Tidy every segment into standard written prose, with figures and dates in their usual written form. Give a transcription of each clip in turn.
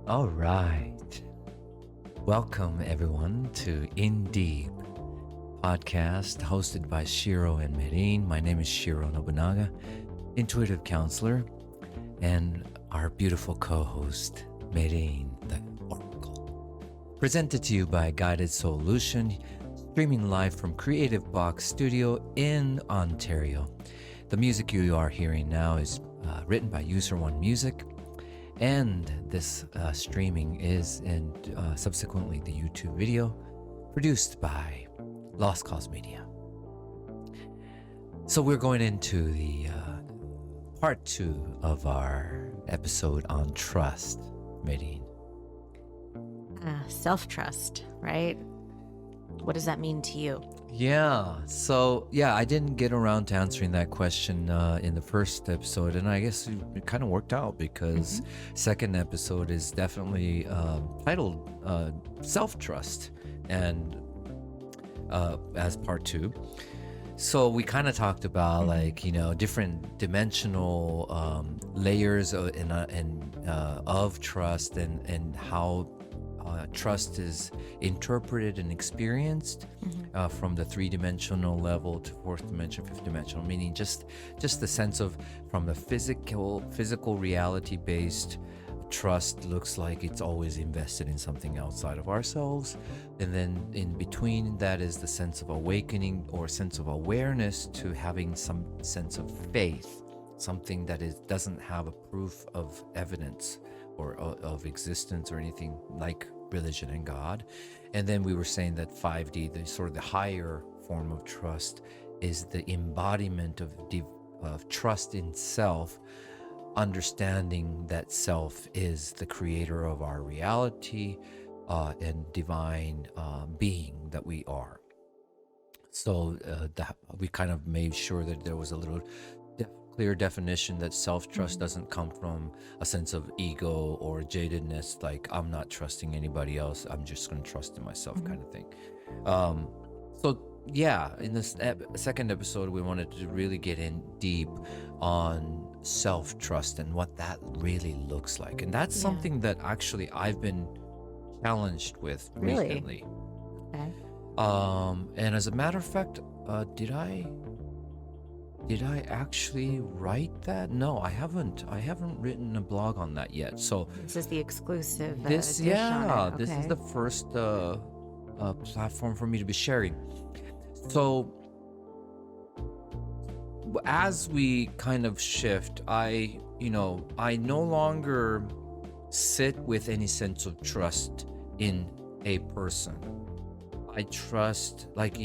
All right. Welcome, everyone, to In Deep podcast hosted by Shiro and Mehreen. My name is Shiro Nobunaga, intuitive counselor, and our beautiful co-host, Mehreen, the Oracle. Presented to you by Guided Soul-ution, streaming live from Creative Box Studio in Ontario. The music you are hearing now is written by User One Music. And this streaming is, and subsequently the YouTube video, produced by Lost Cause Media. So we're going into the part 2 of our episode on trust, Mehreen. Self-trust, right? What does that mean to you? I didn't get around to answering that question in the first episode, and I guess it kind of worked out because second episode is definitely titled Self-Trust, and as part 2. So we kind of talked about different dimensional layers of trust and how trust is interpreted and experienced from the 3-dimensional level to 4th dimension, 5th dimensional, meaning just the sense of from the physical reality based trust looks like it's always invested in something outside of ourselves, and then in between that is the sense of awakening or sense of awareness to having some sense of faith, something that doesn't have a proof of evidence or of existence or anything like religion and God. And then we were saying that 5D, the sort of the higher form of trust, is the embodiment of trust in self, understanding that self is the creator of our reality and divine being that we are. So we kind of made sure that there was a little clear definition that self-trust doesn't come from a sense of ego or jadedness, like I'm not trusting anybody else, I'm just going to trust in myself kind of thing. In this second episode, we wanted to really get in deep on self-trust and what that really looks like. And that's something that actually I've been challenged with recently. Okay. And as a matter of fact, did I actually write that? No, I haven't. I haven't written a blog on that yet. So this is the exclusive this edition on it. this is the first platform for me to be sharing. So as we kind of shift, I no longer sit with any sense of trust in a person. I trust, like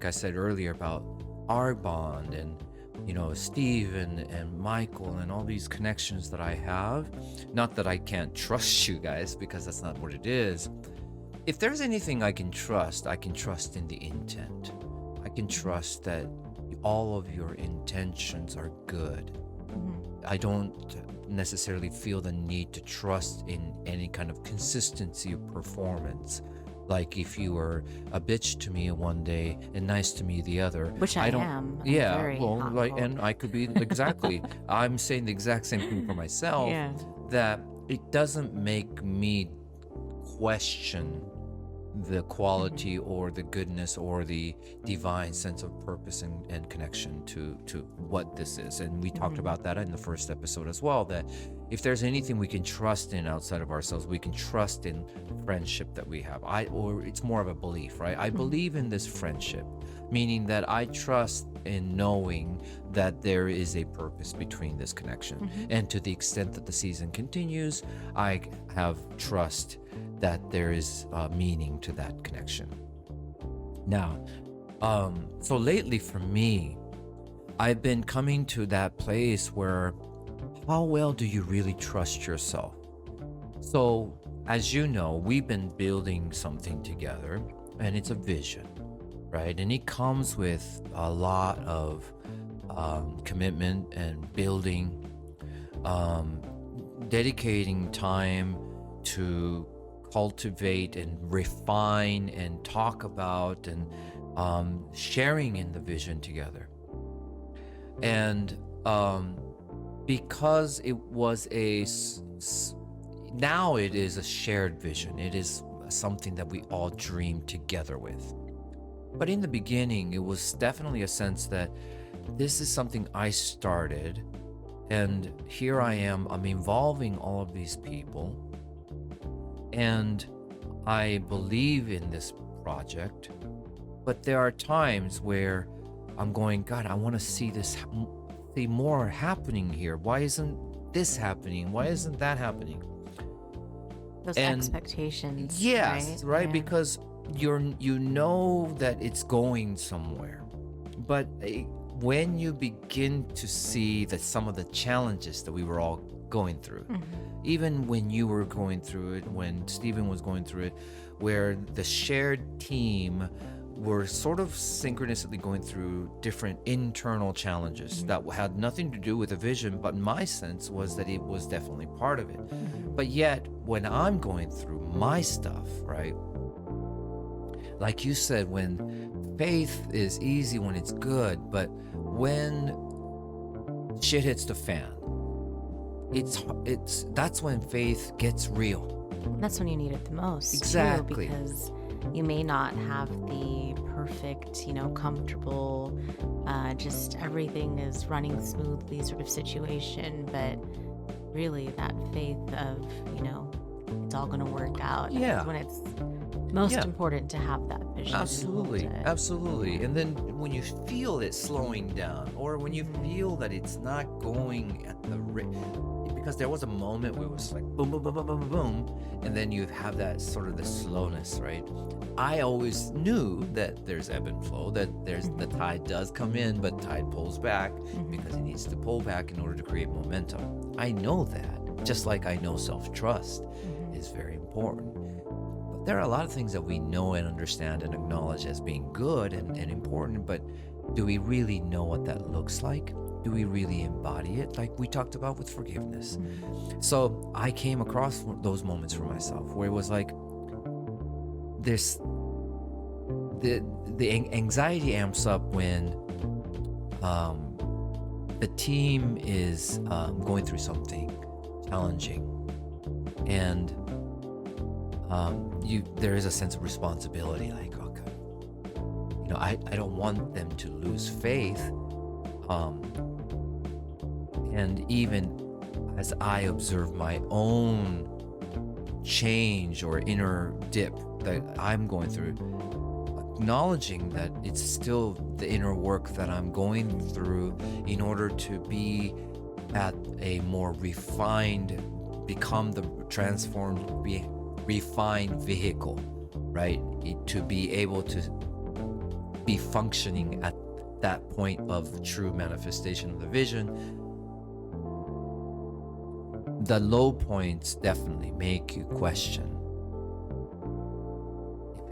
I said earlier about our bond and Steve and Michael and all these connections that I have. Not that I can't trust you guys, because that's not what it is. If there's anything I can trust in the intent. I can trust that all of your intentions are good. I don't necessarily feel the need to trust in any kind of consistency of performance. Like if you were a bitch to me one day and nice to me the other, which I am. And I could be exactly. I'm saying the exact same thing for myself. Yeah. That it doesn't make me question the quality or the goodness or the divine sense of purpose and connection to what this is. And we talked about that in the first episode as well, that if there's anything we can trust in outside of ourselves, we can trust in friendship that we have. Or it's more of a belief, right? I believe in this friendship, meaning that I trust in knowing that there is a purpose between this connection. And to the extent that the season continues, I have trust that there is meaning to that connection. Now, so lately for me, I've been coming to that place where how well do you really trust yourself? So, as you know, we've been building something together, and it's a vision, right? And it comes with a lot of commitment and building, dedicating time to cultivate and refine and talk about and sharing in the vision together. And because it was now it is a shared vision. It is something that we all dream together with. But in the beginning, it was definitely a sense that this is something I started, and here I am. I'm involving all of these people, and I believe in this project. But there are times where I'm going, God, I want to see see more happening here. Why isn't this happening? Why isn't that happening? Those And expectations. yes, right? Yeah. Because you know that it's going somewhere. But when you begin to see that some of the challenges that we were all going through, even when you were going through it, when Stephen was going through it, where the shared team were sort of synchronously going through different internal challenges that had nothing to do with the vision, but my sense was that it was definitely part of it. But yet, when I'm going through my stuff, right? Like you said, when faith is easy when it's good, but when shit hits the fan, that's when faith gets real. That's when you need it the most. too, Exactly. because you may not have the perfect, comfortable, just everything is running smoothly sort of situation, but really that faith of, it's all going to work out. Yeah. Is when it's most Yeah. important to have that vision. and Absolutely, hold it. absolutely. And then when you feel it slowing down, or when you feel that it's not going at the rate, because there was a moment where it was like boom, boom, boom, boom, boom, boom, boom, and then you have that sort of the slowness, right? I always knew that there's ebb and flow, that there's the tide does come in, but tide pulls back because it needs to pull back in order to create momentum. I know that, just like I know self-trust is very important. But there are a lot of things that we know and understand and acknowledge as being good and important, but do we really know what that looks like? Do we really embody it, like we talked about with forgiveness? So I came across those moments for myself where it was like this, the anxiety amps up when the team is going through something challenging, and there is a sense of responsibility, like, okay, I don't want them to lose faith. And even as I observe my own change or inner dip that I'm going through, acknowledging that it's still the inner work that I'm going through in order to be at a more become the transformed, refined vehicle, right? To be able to be functioning at that point of true manifestation of the vision. The low points definitely make you question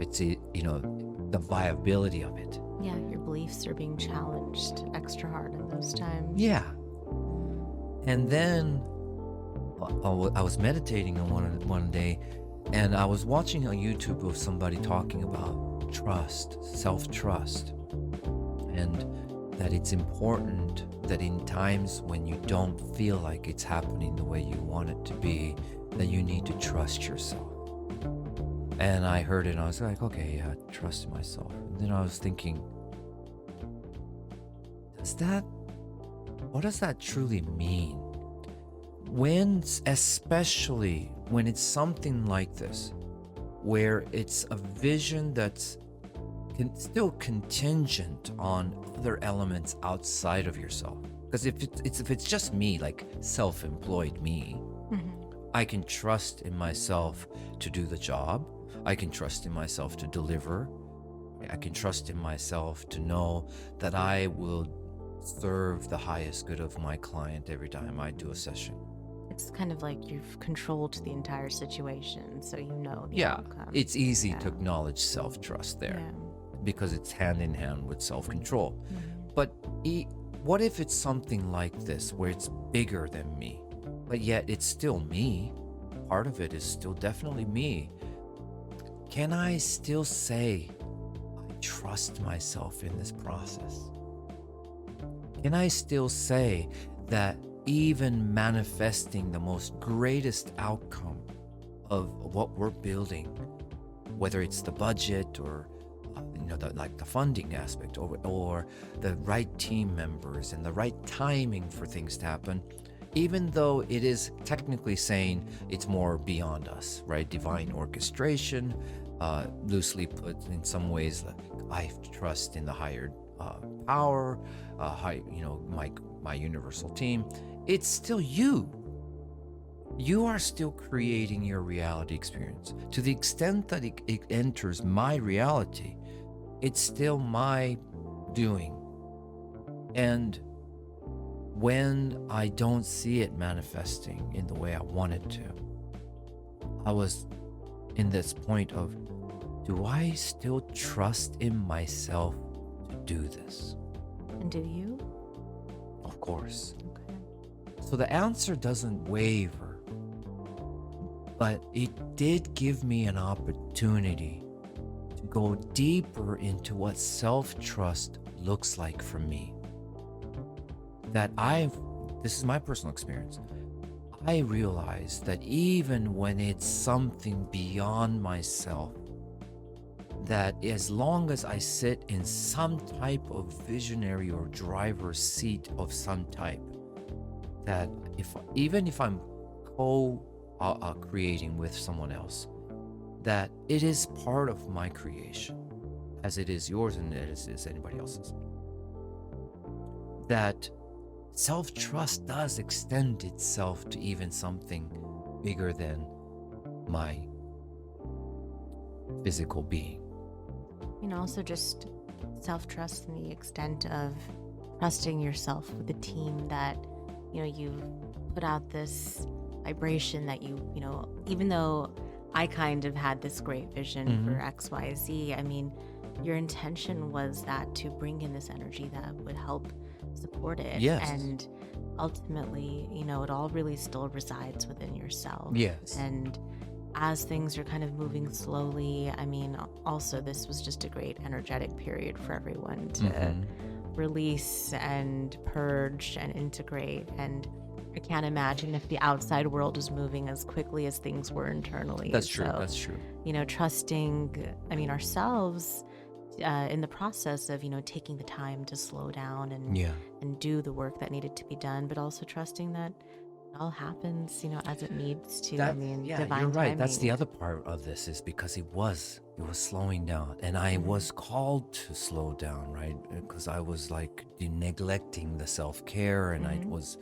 if it's, the viability of it. Yeah, your beliefs are being challenged extra hard in those times. Yeah. And then I was meditating on one day, and I was watching on YouTube of somebody talking about trust, self-trust, and that it's important that in times when you don't feel like it's happening the way you want it to be, that you need to trust yourself. And I heard it and I was like, okay, yeah, trust myself. And then I was thinking, what does that truly mean? Especially when it's something like this, where it's a vision that's still contingent on other elements outside of yourself. Because if it's just me, like self-employed me, I can trust in myself to do the job. I can trust in myself to deliver. I can trust in myself to know that I will serve the highest good of my client every time I do a session. It's kind of like you've controlled the entire situation, so you know the Yeah, outcome. it's easy to acknowledge self-trust there. Yeah. Because it's hand in hand with self-control. But what if it's something like this, where it's bigger than me, but yet it's still me? Part of it is still definitely me. Can I still say, I trust myself in this process? Can I still say that even manifesting the most greatest outcome of what we're building, whether it's the budget or the funding aspect, or the right team members and the right timing for things to happen, even though it is technically saying it's more beyond us, right? Divine orchestration, loosely put in some ways, I trust in the higher power, my universal team. It's still you. You are still creating your reality experience. To the extent that it enters my reality, it's still my doing. And when I don't see it manifesting in the way I wanted to, I was in this point of, do I still trust in myself to do this? And do you? Of course. Okay. So the answer doesn't waver, but it did give me an opportunity to go deeper into what self-trust looks like for me. This is my personal experience. I realized that even when it's something beyond myself, that as long as I sit in some type of visionary or driver's seat of some type, that even if I'm creating with someone else, that it is part of my creation, as it is yours and as it is anybody else's. That self-trust does extend itself to even something bigger than my physical being. Also just self-trust in the extent of trusting yourself with the team that, you've put out this vibration that even though I kind of had this great vision for XYZ, your intention was that to bring in this energy that would help support it. Yes. And ultimately, it all really still resides within yourself. Yes. And as things are kind of moving slowly, also this was just a great energetic period for everyone to release and purge and integrate. And I can't imagine if the outside world is moving as quickly as things were internally. That's true. So, That's true. Trusting, ourselves in the process of, taking the time to slow down and do the work that needed to be done, but also trusting that it all happens, as it needs to. Divine you're right. timing. That's the other part of this, is because it was slowing down, and I was called to slow down, right? Because I was like neglecting the self-care, and I was,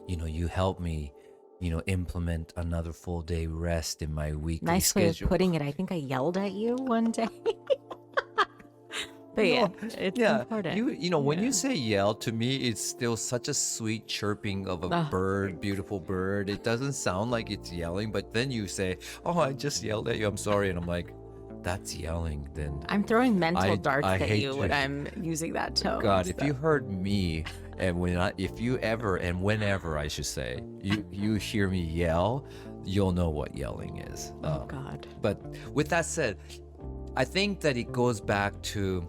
you helped me, implement another full day rest in my weekly Nice schedule. way of putting it. I think I yelled at you one day. But it's important. When you say yell, to me, it's still such a sweet chirping of a bird, beautiful bird. It doesn't sound like it's yelling, but then you say, "Oh, I just yelled at you. I'm sorry," and I'm like, "That's yelling." Then I'm throwing mental darts I at hate you when I'm using that tone. God, if you heard me, and if you ever and whenever I should say, you hear me yell, you'll know what yelling is. Oh God. But with that said, I think that it goes back to,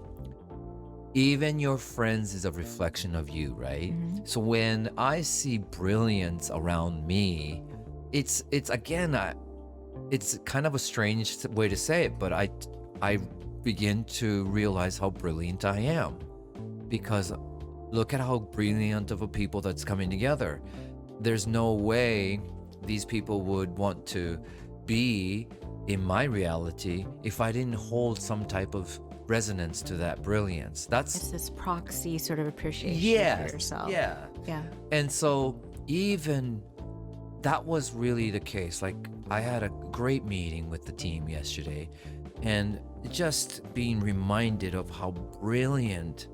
even your friends is a reflection of you, right? So when I see brilliance around me, it's again, it's kind of a strange way to say it, but I begin to realize how brilliant I am, because look at how brilliant of a people that's coming together. There's no way these people would want to be in my reality if I didn't hold some type of resonance to that brilliance. It's this proxy sort of appreciation for yourself. Yeah. And so even that was really the case. Like, I had a great meeting with the team yesterday, and just being reminded of how brilliant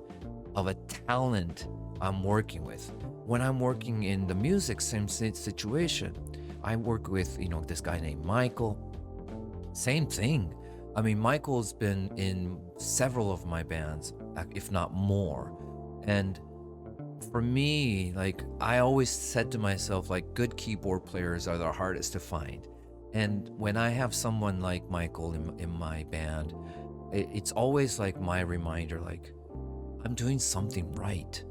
of a talent I'm working with. When I'm working in the music, same situation. I work with, this guy named Michael. Same thing. Michael's been in several of my bands, if not more. And for me, like, I always said to myself, like, good keyboard players are the hardest to find. And when I have someone like Michael in my band, it's always like my reminder, like, I'm doing something right.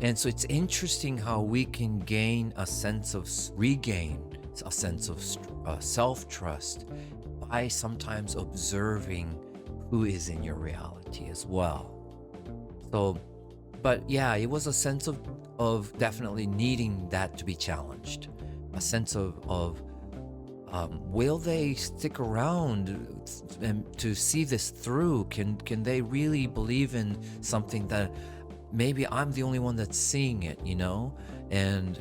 And so it's interesting how we can regain a sense of self-trust by sometimes observing who is in your reality as well. So, but yeah, it was a sense of definitely needing that to be challenged. A sense of will they stick around and to see this through? Can they really believe in something that maybe I'm the only one that's seeing it, And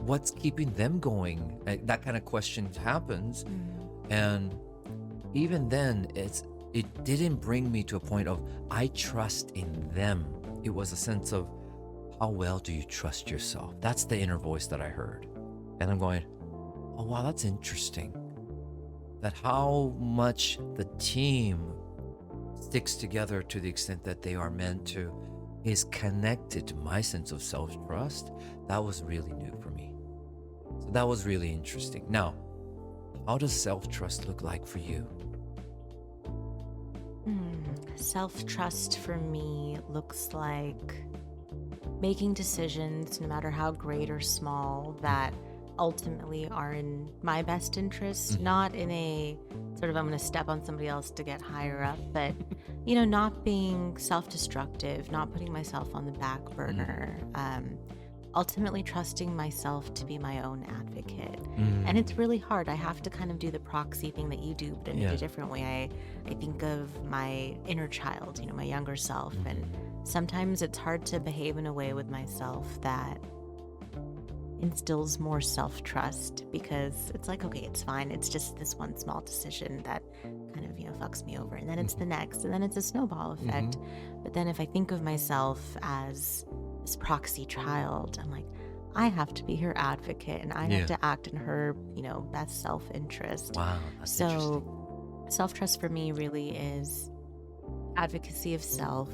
what's keeping them going? That kind of question happens. And even then, it didn't bring me to a point of I trust in them. It was a sense of how well do you trust yourself? That's the inner voice that I heard. And I'm going, oh wow, that's interesting. That how much the team sticks together to the extent that they are meant to is connected to my sense of self-trust. That was really new for me. So that was really interesting. Now, how does self-trust look like for you? Self-trust for me looks like making decisions, no matter how great or small, that ultimately are in my best interest, not in a sort of I'm going to step on somebody else to get higher up, but not being self-destructive, not putting myself on the back burner, ultimately trusting myself to be my own advocate. And it's really hard. I have to kind of do the proxy thing that you do, but in a different way. I think of my inner child, my younger self, and sometimes it's hard to behave in a way with myself that instills more self-trust, because it's like, okay, it's fine. It's just this one small decision that kind of, fucks me over. And then it's the next, and then it's a snowball effect. But then if I think of myself as this proxy child, I'm like, I have to be her advocate, and I have to act in her, best self-interest. Wow, that's interesting. Self-trust for me really is advocacy of self,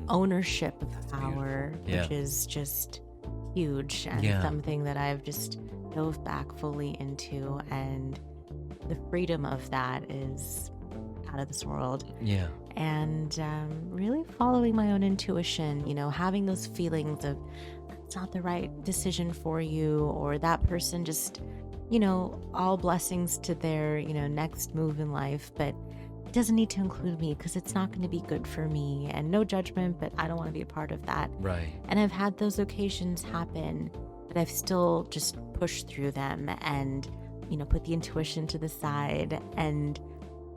ownership of power, which is just huge, and something that I've just dove back fully into, and the freedom of that is out of this world. And really following my own intuition, having those feelings of it's not the right decision for you, or that person just, all blessings to their, next move in life, but it doesn't need to include me because it's not going to be good for me, and no judgment, but I don't want to be a part of that. Right. And I've had those occasions happen, but I've still just pushed through them and, put the intuition to the side. And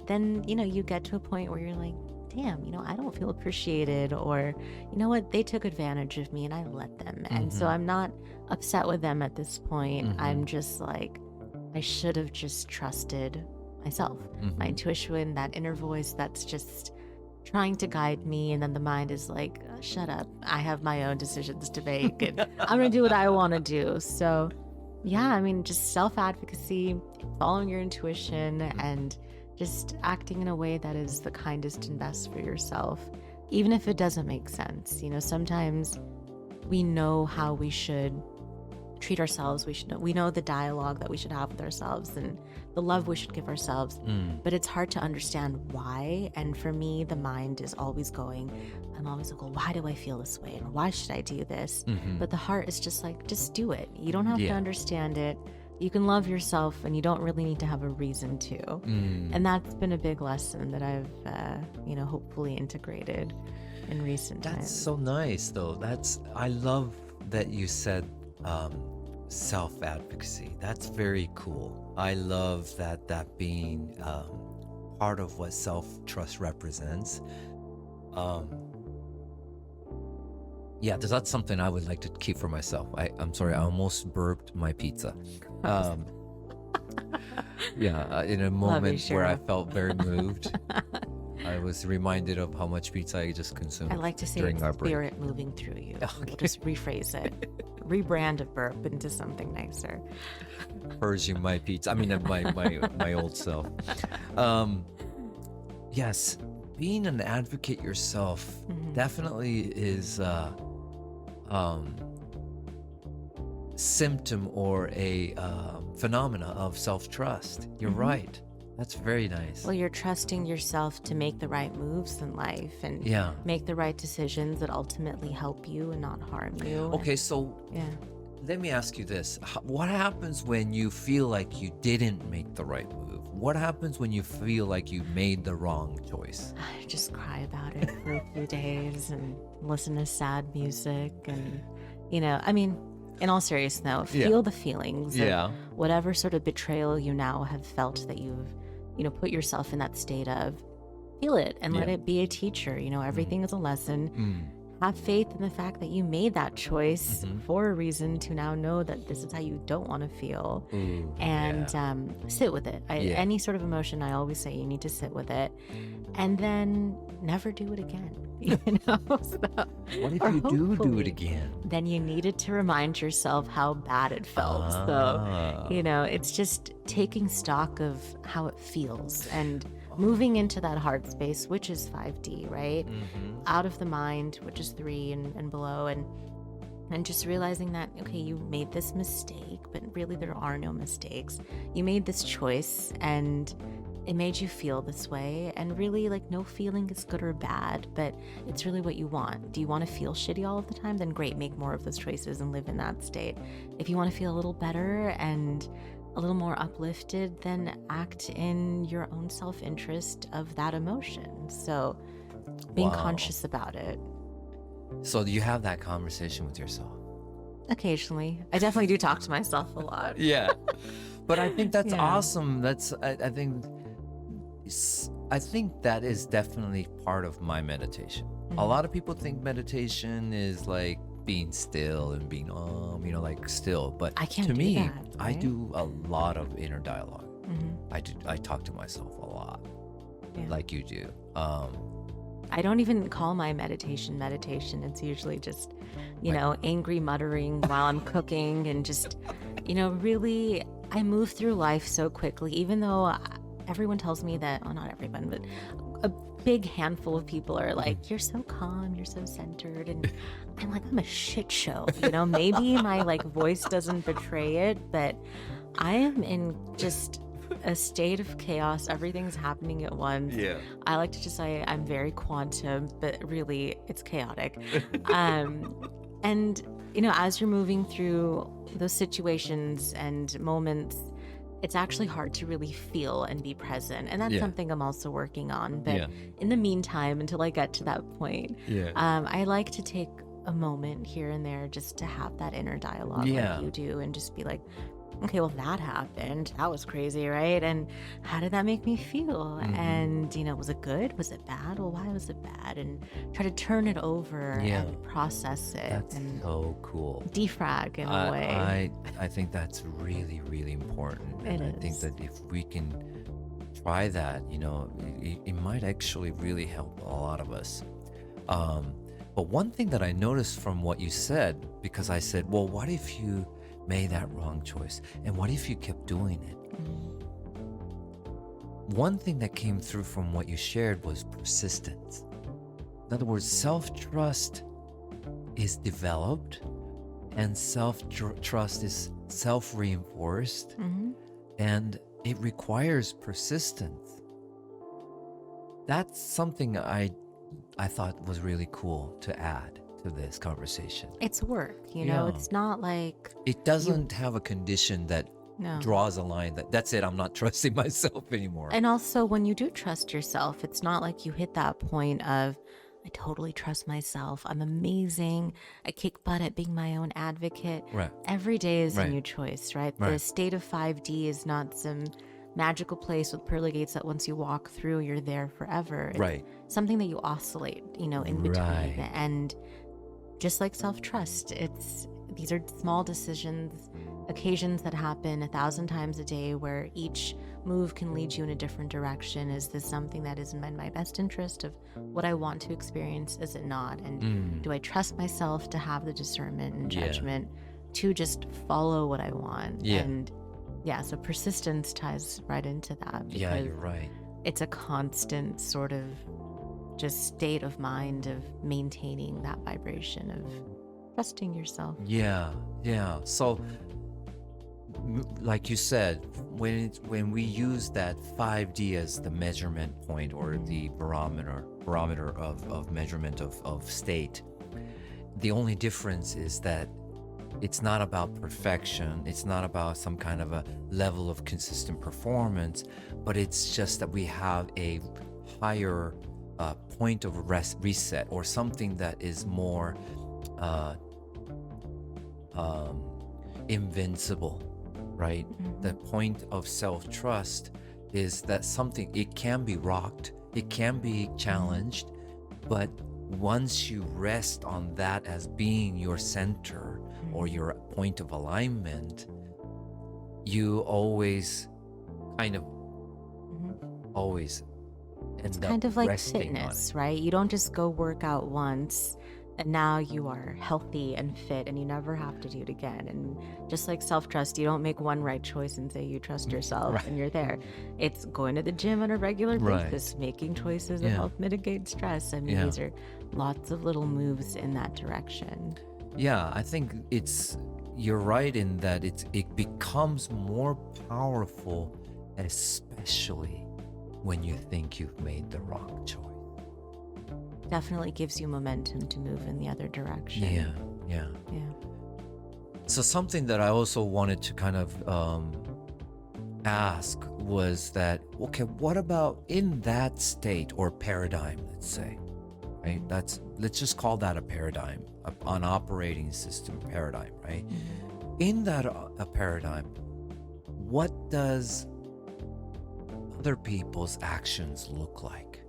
then, you get to a point where you're like, damn, I don't feel appreciated, or, what, they took advantage of me and I let them. And so I'm not upset with them at this point. I'm just like, I should have just trusted myself, my intuition, that inner voice that's just trying to guide me. And then the mind is like, shut up. I have my own decisions to make, and I'm going to do what I want to do. So yeah, just self-advocacy, following your intuition, and just acting in a way that is the kindest and best for yourself, even if it doesn't make sense. Sometimes we know how we should treat ourselves. We know the dialogue that we should have with ourselves and the love we should give ourselves, but it's hard to understand why. And for me, the mind is always going, I'm always like, well, why do I feel this way? And why should I do this? But the heart is just like, just do it. You don't have to understand it. You can love yourself, and you don't really need to have a reason to. And that's been a big lesson that I've, hopefully integrated in recent times. That's so nice, though. I love that you said self-advocacy. That's very cool. I love that being part of what self-trust represents. Yeah, that's something I would like to keep for myself. I'm sorry, I almost burped my pizza. In a moment where I felt very moved, I was reminded of how much pizza I just consumed. I like to say during it's our break. Spirit moving through you. We'll just rephrase it. Rebrand a burp into something nicer. Purging my pizza. My old self. Yes, being an advocate yourself definitely is symptom or a phenomena of self-trust. You're right. That's very nice. Well, you're trusting yourself to make the right moves in life and Yeah. make the right decisions that ultimately help you and not harm you. Okay, so Yeah. let me ask you this. What happens when you feel like you didn't make the right move? What happens when you feel like you made the wrong choice? I just cry about it for a few days and listen to sad music. And, I mean, in all seriousness, though, feel the feelings of whatever sort of betrayal you now have felt that you've, put yourself in that state of. Feel it and let it be a teacher. Everything is a lesson. Have faith in the fact that you made that choice for a reason to now know that this is how you don't want to feel. And sit with it. Any sort of emotion, I always say you need to sit with it and then never do it again. So, what if you do it again? Then you needed to remind yourself how bad it felt. So, it's just taking stock of how it feels and moving into that heart space, which is 5D, right? Out of the mind, which is 3 and below, and just realizing that, okay, you made this mistake, but really there are no mistakes. You made this choice and it made you feel this way, and really, like, no feeling is good or bad, but it's really what you want. Do you want to feel shitty all of the time? Then great, make more of those choices and live in that state. If you want to feel a little better and a little more uplifted, then act in your own self-interest of that emotion. So being conscious about it. So do you have that conversation with yourself? Occasionally. I definitely do talk to myself a lot. Yeah. But I think that's Yeah. awesome. I think that is definitely part of my meditation. A lot of people think meditation is like being still and being like still, but I can't to do me, that, I right? do a lot of inner dialogue. I talk to myself a lot, like you do. I don't even call my meditation. It's usually just, angry muttering while I'm cooking and just, really, I move through life so quickly, even though everyone tells me that, well, not everyone, but a big handful of people are like, you're so calm, you're so centered. And I'm like, I'm a shit show. Maybe my voice doesn't betray it, but I am in just a state of chaos. Everything's happening at once. Yeah. I like to just say I'm very quantum, but really it's chaotic. And, as you're moving through those situations and moments, it's actually hard to really feel and be present. And that's something I'm also working on. But in the meantime, until I get to that point, I like to take a moment here and there just to have that inner dialogue like you do and just be like, okay, well, that happened. That was crazy, right? And how did that make me feel? And, was it good? Was it bad? Well, why was it bad? And try to turn it over and process it. That's and so cool. defrag in a way. I think that's really, really important. And I think is. that if we can try that, it might actually really help a lot of us. But one thing that I noticed from what you said, because I said, well, what if you made that wrong choice? And what if you kept doing it? One thing that came through from what you shared was persistence. In other words, self-trust is developed and self-trust is self-reinforced, and it requires persistence. That's something I thought was really cool to add to this conversation. It's work, Yeah. it's not like, It doesn't have a condition that no. draws a line that's it, I'm not trusting myself anymore. And also, when you do trust yourself, it's not like you hit that point of, I totally trust myself. I'm amazing. I kick butt at being my own advocate. Right. Every day is Right. a new choice, right? Right. The state of 5D is not some magical place with pearly gates that once you walk through, you're there forever. It's Right. something that you oscillate, in between. Right. And just like self-trust, these are small decisions, occasions that happen 1,000 times a day where each move can lead you in a different direction. Is this something that is in my best interest of what I want to experience? Is it not? And do I trust myself to have the discernment and judgment to just follow what I want? Yeah. And so persistence ties right into that. Yeah, because you're right. it's a constant sort of just state of mind of maintaining that vibration of trusting yourself. Yeah. So like you said, when we use that 5D as the measurement point or the barometer of measurement of state, the only difference is that it's not about perfection. It's not about some kind of a level of consistent performance, but it's just that we have a higher point of reset, or something that is more invincible, right? The point of self-trust is that something, it can be rocked, it can be challenged, but once you rest on that as being your center or your point of alignment, you always kind of always It's end up kind of like resting on fitness, it. right? You don't just go work out once and now you are healthy and fit and you never have to do it again. And just like self-trust, you don't make one right choice and say you trust yourself and you're there. It's going to the gym on a regular Right. basis, making choices that Yeah. help mitigate stress. I mean, Yeah. these are lots of little moves in that direction. Yeah, I think you're right in that it becomes more powerful, especially when you think you've made the wrong choice. Definitely gives you momentum to move in the other direction. Yeah. Yeah. So something that I also wanted to kind of ask was that, okay, what about in that state or paradigm, let's say, right? Let's just call that a paradigm, an operating system paradigm, right? In that a paradigm, what does other people's actions look like?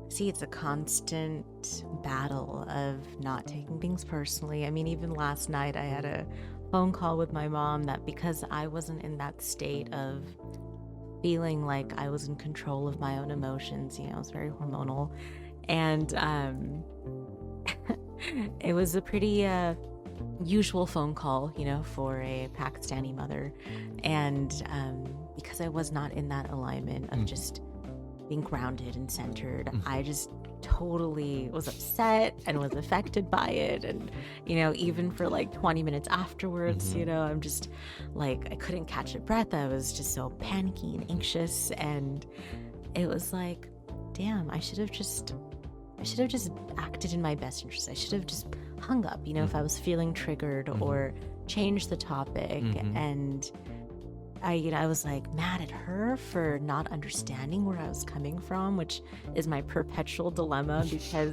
See, it's a constant battle of not taking things personally. I mean, even last night I had a phone call with my mom that because I wasn't in that state of feeling like I was in control of my own emotions, you know, it's very hormonal. And it was a pretty usual phone call, you know, for a Pakistani mother. And because I was not in that alignment of just being grounded and centered, I just totally was upset and was affected by it. And, you know, even for like 20 minutes afterwards, you know, I'm just like, I couldn't catch a breath. I was just so panicky and anxious. And it was like, damn, I should have just acted in my best interest. I should have just hung up, you know, if I was feeling triggered or changed the topic. And I was like mad at her for not understanding where I was coming from, which is my perpetual dilemma because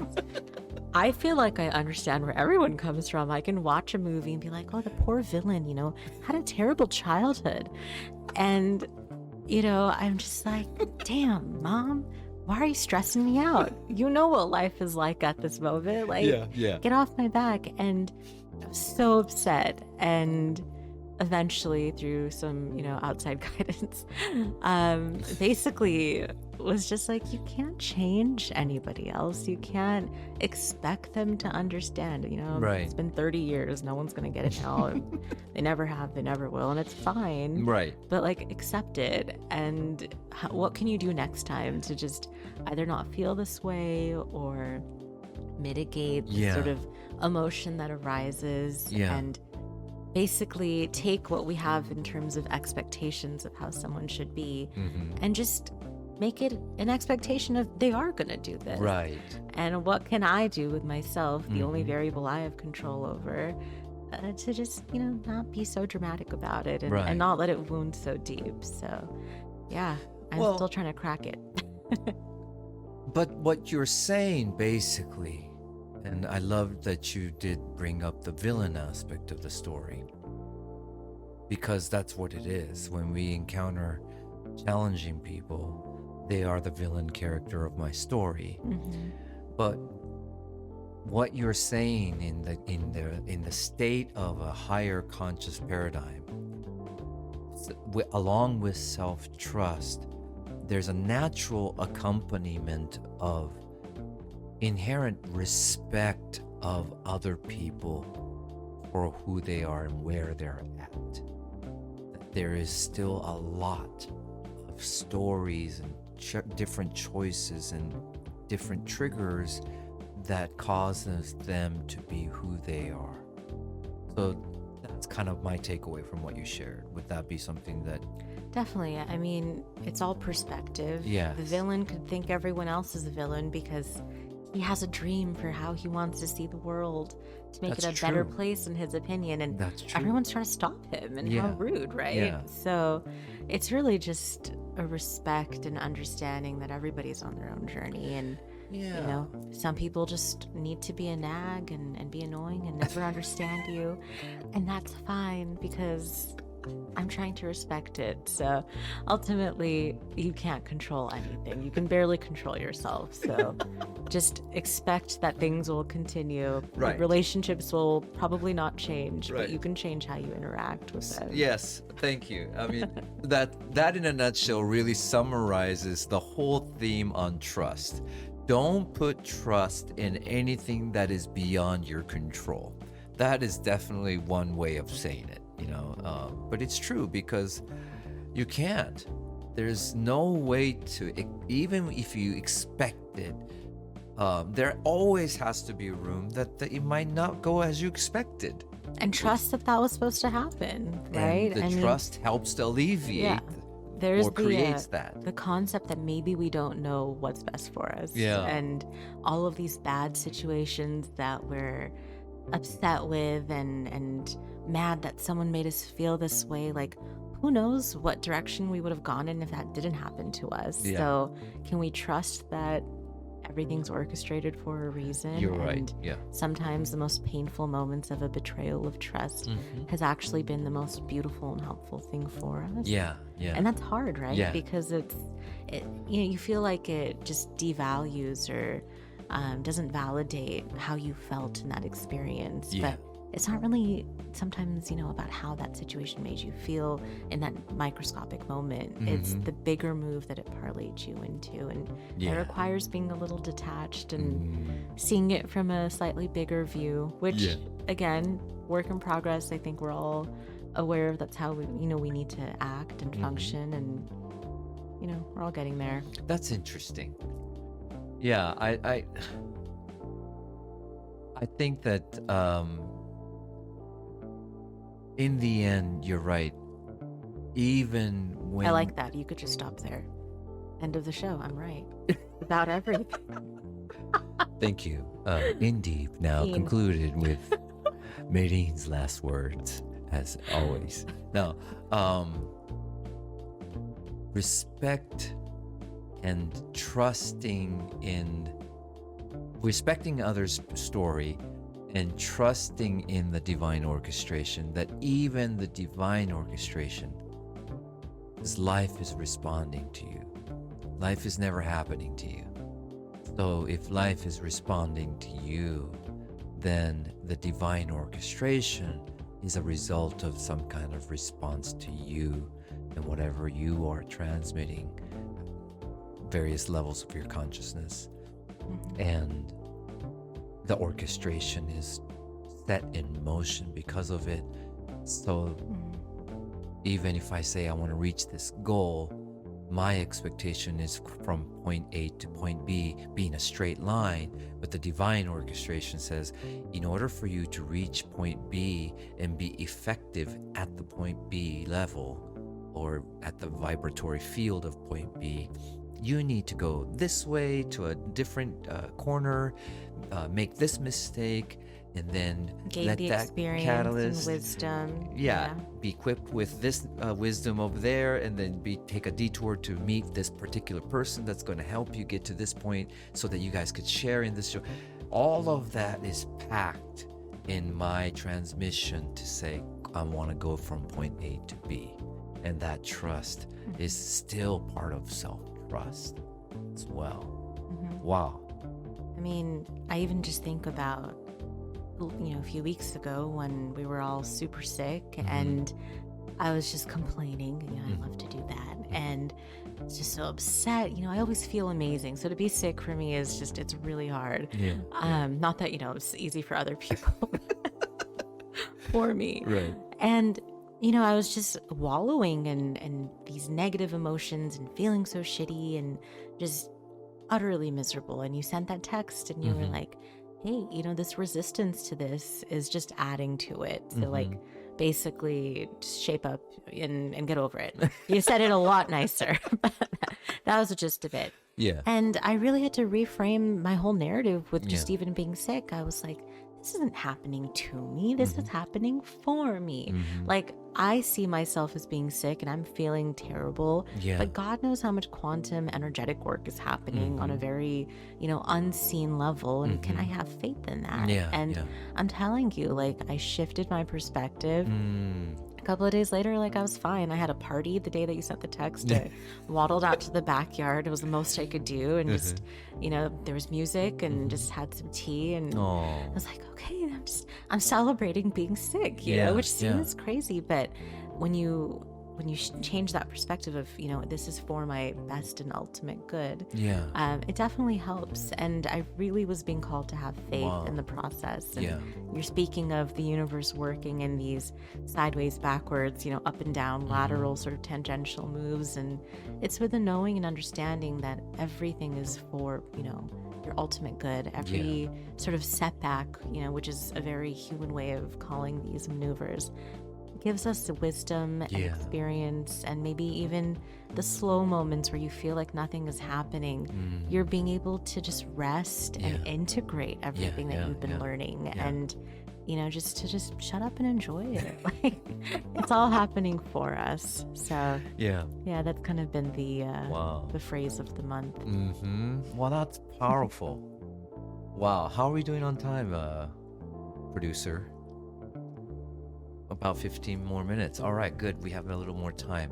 I feel like I understand where everyone comes from. I can watch a movie and be like, oh, the poor villain, you know, had a terrible childhood. And, you know, I'm just like, damn, Mom, why are you stressing me out? You know what life is like at this moment. Like, get off my back. And I was so upset. And eventually, through some, you know, outside guidance, basically was just like, you can't change anybody else. You can't expect them to understand. You know, it's been 30 years. No one's going to get it now. They never have, they never will. And it's fine. Right. But like, accept it. And what can you do next time to just either not feel this way or mitigate the sort of emotion that arises and basically take what we have in terms of expectations of how someone should be and just make it an expectation of they are going to do this. Right. And what can I do with myself, the only variable I have control over, to just, you know, not be so dramatic about it and not let it wound so deep. So, yeah, I'm still trying to crack it. But what you're saying basically, and I love that you did bring up the villain aspect of the story, because that's what it is. When we encounter challenging people, they are the villain character of my story. But what you're saying in the state of a higher conscious paradigm, along with self-trust, there's a natural accompaniment of inherent respect of other people for who they are and where they're at. There is still a lot of stories and different choices and different triggers that causes them to be who they are. So That's kind of my takeaway from what you shared. Would that be something that? Definitely. I mean, it's all perspective. Yes. The villain could think everyone else is a villain because he has a dream for how he wants to see the world, to make That's it a better true. place in his opinion. And That's true. everyone's trying to stop him, and how Yeah. rude, right? Yeah. So it's really just a respect and understanding that everybody's on their own journey. And, Yeah. you know, some people just need to be a nag and be annoying and never understand you. And that's fine, because I'm trying to respect it. So ultimately, you can't control anything. You can barely control yourself. So just expect that things will continue. Right. Relationships will probably not change, Right. but you can change how you interact with them. Yes, thank you. I mean, that in a nutshell really summarizes the whole theme on trust. Don't put trust in anything that is beyond your control. That is definitely one way of saying it, you know. But it's true, because you can't. There's no way to, even if you expect it, there always has to be room that it might not go as you expected. And trust that was supposed to happen, right? And the trust helps to alleviate there's or creates that. the concept that maybe we don't know what's best for us. Yeah. And all of these bad situations that we're upset with and mad that someone made us feel this way, like, who knows what direction we would have gone in if that didn't happen to us. Yeah. So can we trust that everything's orchestrated for a reason? You're right. And Yeah. sometimes the most painful moments of a betrayal of trust has actually been the most beautiful and helpful thing for us. Yeah. Yeah. And that's hard, right? Yeah. Because you feel like it just devalues or doesn't validate how you felt in that experience. Yeah. But it's not really sometimes, about how that situation made you feel in that microscopic moment. It's the bigger move that it parlayed you into. And it requires being a little detached and seeing it from a slightly bigger view, which, again, work in progress. I think we're all aware of that's how we need to act and function, and we're all getting there. That's interesting. Yeah, I think that in the end, you're right. Even when I like that. You could just stop there. End of the show. I'm right about everything. Thank you. In Deep now Mean. concluded with Mehreen's last words, as always. Now, respect and respecting others' story and trusting in the divine orchestration, that even the divine orchestration, because life is responding to you. Life is never happening to you. So if life is responding to you, then the divine orchestration is a result of some kind of response to you and whatever you are transmitting, various levels of your consciousness. And the orchestration is set in motion because of it. So even if I say I want to reach this goal, my expectation is from point A to point B being a straight line, but the divine orchestration says, in order for you to reach point B and be effective at the point B level, or at the vibratory field of point B, you need to go this way to a different corner, make this mistake, and then Gain let the that experience catalyst, and wisdom. be equipped with this wisdom over there, and then take a detour to meet this particular person that's going to help you get to this point, so that you guys could share in this show. All of that is packed in my transmission to say, I want to go from point A to B. And that trust is still part of self-trust as well. Wow. I mean, I even just think about, a few weeks ago when we were all super sick and I was just complaining. I love to do that. And just so upset. I always feel amazing. So to be sick for me is just, it's really hard. Not that, it's easy for other people. For me. Right. And I was just wallowing in these negative emotions and feeling so shitty and just utterly miserable. And you sent that text and you were like, hey, this resistance to this is just adding to it. So basically just shape up and get over it. You said it a lot nicer, but that was the gist of it. Yeah. And I really had to reframe my whole narrative with Yeah. just even being sick. I was like, this isn't happening to me. This is happening for me. Like, I see myself as being sick and I'm feeling terrible. Yeah. But God knows how much quantum energetic work is happening on a very, unseen level. And can I have faith in that? Yeah, And yeah. I'm telling you, like, I shifted my perspective. A couple of days later, like, I was fine. I had a party the day that you sent the text. I waddled out to the backyard. It was the most I could do. And just, there was music and just had some tea. And I was like, okay, I'm celebrating being sick, Yeah, which yeah. seems crazy. But when you change that perspective of, this is for my best and ultimate good, it definitely helps. And I really was being called to have faith in the process. And you're speaking of the universe working in these sideways, backwards, up and down, lateral sort of tangential moves. And it's with the knowing and understanding that everything is for, your ultimate good. Every sort of setback, which is a very human way of calling these maneuvers, gives us the wisdom and experience, and maybe even the slow moments where you feel like nothing is happening. You're being able to just rest and integrate everything that you've been learning, and just shut up and enjoy it. Like, it's all happening for us. So yeah, that's kind of been the phrase of the month. Well, that's powerful. Wow, how are we doing on time, producer? About 15 more minutes. All right, good. We have a little more time.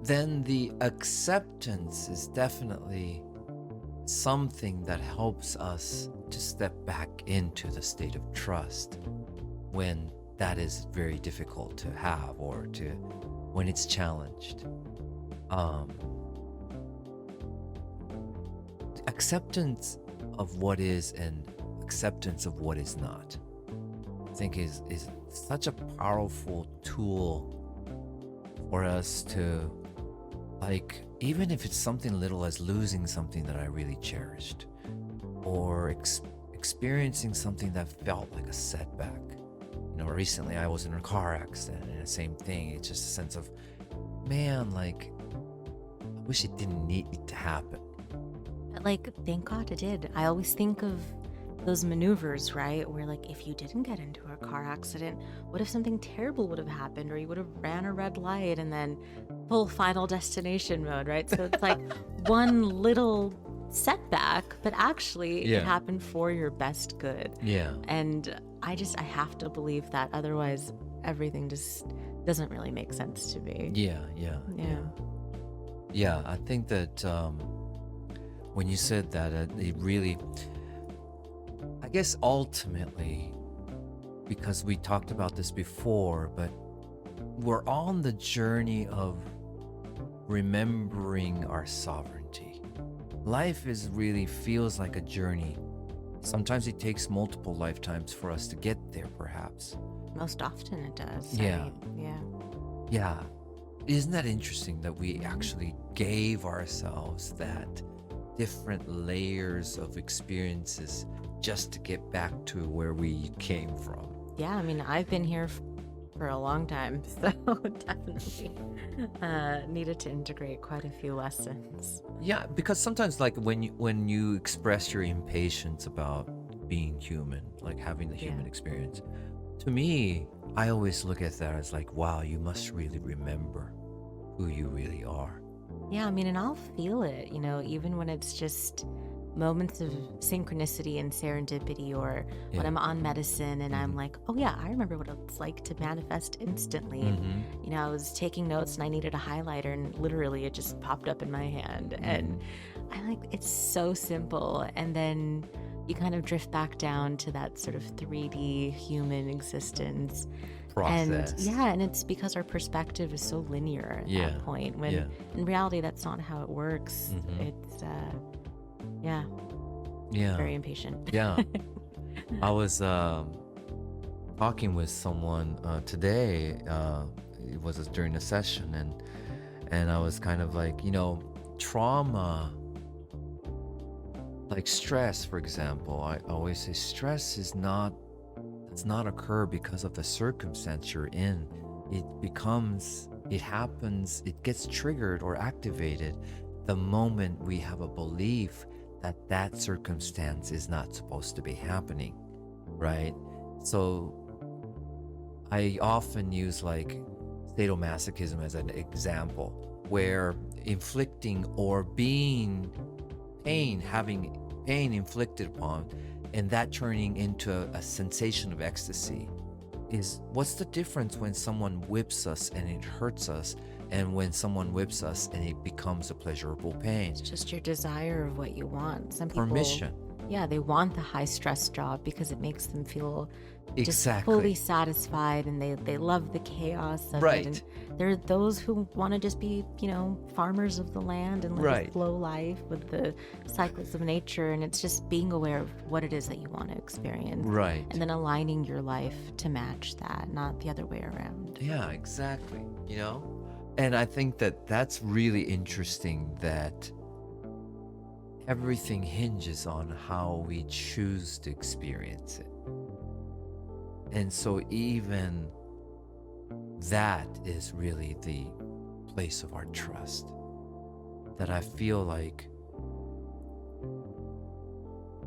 Then the acceptance is definitely something that helps us to step back into the state of trust when that is very difficult to have, or when it's challenged. Acceptance of what is and acceptance of what is not, I think is such a powerful tool for us to, like, even if it's something little as losing something that I really cherished, or experiencing something that felt like a setback. Recently I was in a car accident, and the same thing. It's just a sense of, man, like, I wish it didn't need to happen. But, like, thank God it did. I always think of those maneuvers, right? Where, like, if you didn't get into a car accident, what if something terrible would have happened, or you would have ran a red light, and then full Final Destination mode, right? So it's like one little setback, but actually it happened for your best good. And I have to believe that, otherwise everything just doesn't really make sense to me. Yeah, I think that when you said that, it really, I guess ultimately, because we talked about this before, but we're on the journey of remembering our sovereignty. Life really feels like a journey. Sometimes it takes multiple lifetimes for us to get there, perhaps. Most often it does. Yeah. Yeah. Isn't that interesting that we actually gave ourselves that different layers of experiences just to get back to where we came from? Yeah, I mean, I've been here for a long time, so definitely needed to integrate quite a few lessons. Yeah, because sometimes, like, when you express your impatience about being human, like having the human experience, to me, I always look at that as like, wow, you must really remember who you really are. Yeah, I mean, and I'll feel it, even when it's just moments of synchronicity and serendipity, or when I'm on medicine and I'm like, oh yeah, I remember what it's like to manifest instantly. And, I was taking notes and I needed a highlighter, and literally it just popped up in my hand. And I'm like, it's so simple. And then you kind of drift back down to that sort of 3D human existence Process. And it's because our perspective is so linear at that point, when in reality that's not how it works. It's very impatient. I was talking with someone today. It was during a session, and I was kind of like, trauma, like stress, for example. I always say stress is not the does not occur because of the circumstance you're in. It happens, it gets triggered or activated the moment we have a belief that that circumstance is not supposed to be happening, right? So I often use like sadomasochism as an example, where inflicting or being having pain inflicted upon, and that turning into a sensation of ecstasy is what's the difference when someone whips us and it hurts us, and when someone whips us and it becomes a pleasurable pain? It's just your desire of what you want. Some people, Permission. yeah, they want the high stress job because it makes them feel just Exactly. fully satisfied, and they love the chaos of Right. it. And there are those who want to just be, farmers of the land and live Right. a flow life with the cycles of nature. And it's just being aware of what it is that you want to experience. Right. And then aligning your life to match that, not the other way around. Yeah, exactly. And I think that that's really interesting, that everything hinges on how we choose to experience it. And so even that is really the place of our trust. That I feel like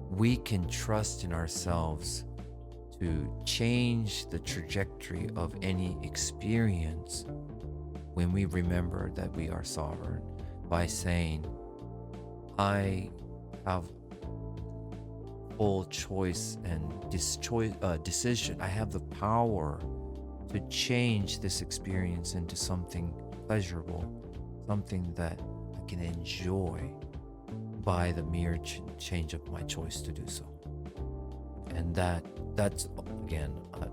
we can trust in ourselves to change the trajectory of any experience when we remember that we are sovereign, by saying, I have full choice and decision. I have the power to change this experience into something pleasurable, something that I can enjoy by the mere change of my choice to do so. And that's again a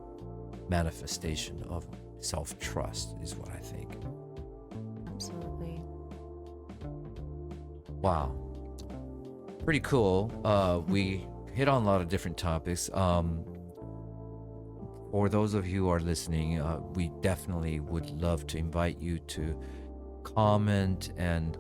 manifestation of self-trust, is what I think. Absolutely. Wow. Pretty cool. We hit on a lot of different topics. For those of you who are listening, we definitely would love to invite you to comment and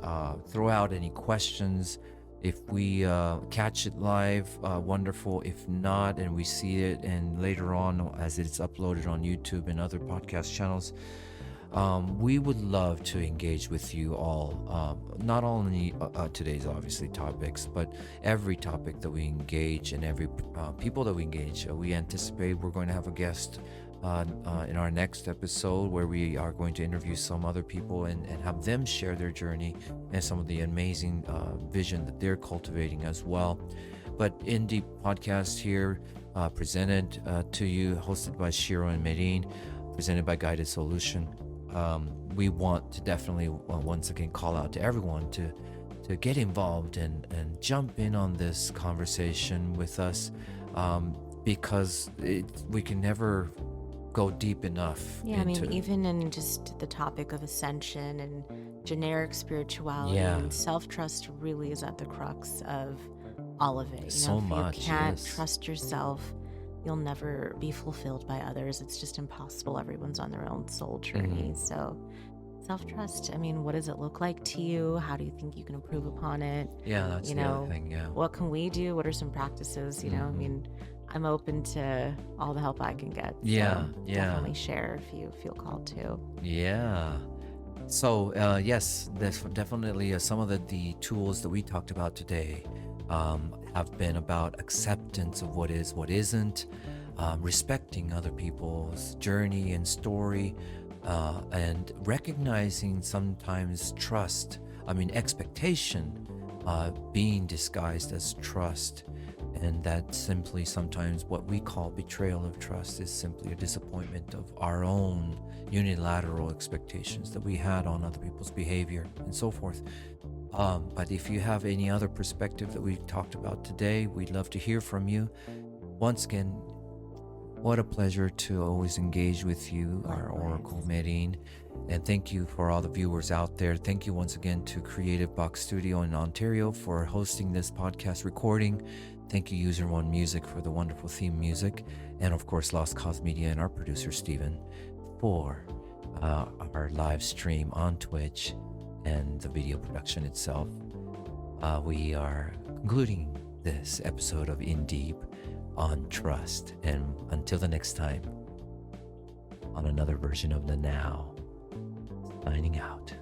throw out any questions. If we catch it live, wonderful. If not, and we see it, and later on as it's uploaded on YouTube and other podcast channels, we would love to engage with you all, not only today's obviously topics, but every topic that we engage and every people that we engage. We anticipate we're going to have a guest in our next episode, where we are going to interview some other people and have them share their journey and some of the amazing vision that they're cultivating as well. But Indie Podcast here, presented to you, hosted by Shiro and Mehreen, presented by Guided Soul-ution. We want to definitely once again call out to everyone to get involved and jump in on this conversation with us, because we can never go deep enough. Yeah, I mean, even in just the topic of ascension and generic spirituality, Yeah. and self-trust really is at the crux of all of it. So if much, you can't yes. trust yourself, you'll never be fulfilled by others. It's just impossible. Everyone's on their own soul journey. So self-trust, I mean, what does it look like to you? How do you think you can improve upon it? Yeah, that's the other thing. Yeah. What can we do? What are some practices? I mean, I'm open to all the help I can get. So Yeah. definitely share if you feel called to. Yeah. So yes, there's definitely some of the tools that we talked about today have been about acceptance of what is, what isn't, respecting other people's journey and story, and recognizing sometimes expectation being disguised as trust. And that simply sometimes what we call betrayal of trust is simply a disappointment of our own unilateral expectations that we had on other people's behavior and so forth. But if you have any other perspective that we talked about today, we'd love to hear from you. Once again, what a pleasure to always engage with you, our Oracle Mehreen. And thank you for all the viewers out there. Thank you once again to Creative Box Studio in Ontario for hosting this podcast recording. Thank you, User One Music, for the wonderful theme music. And of course, Lost Cause Media and our producer, Steven, for our live stream on Twitch and the video production itself. We are concluding this episode of In Deep on trust. And until the next time, on another version of the Now, signing out.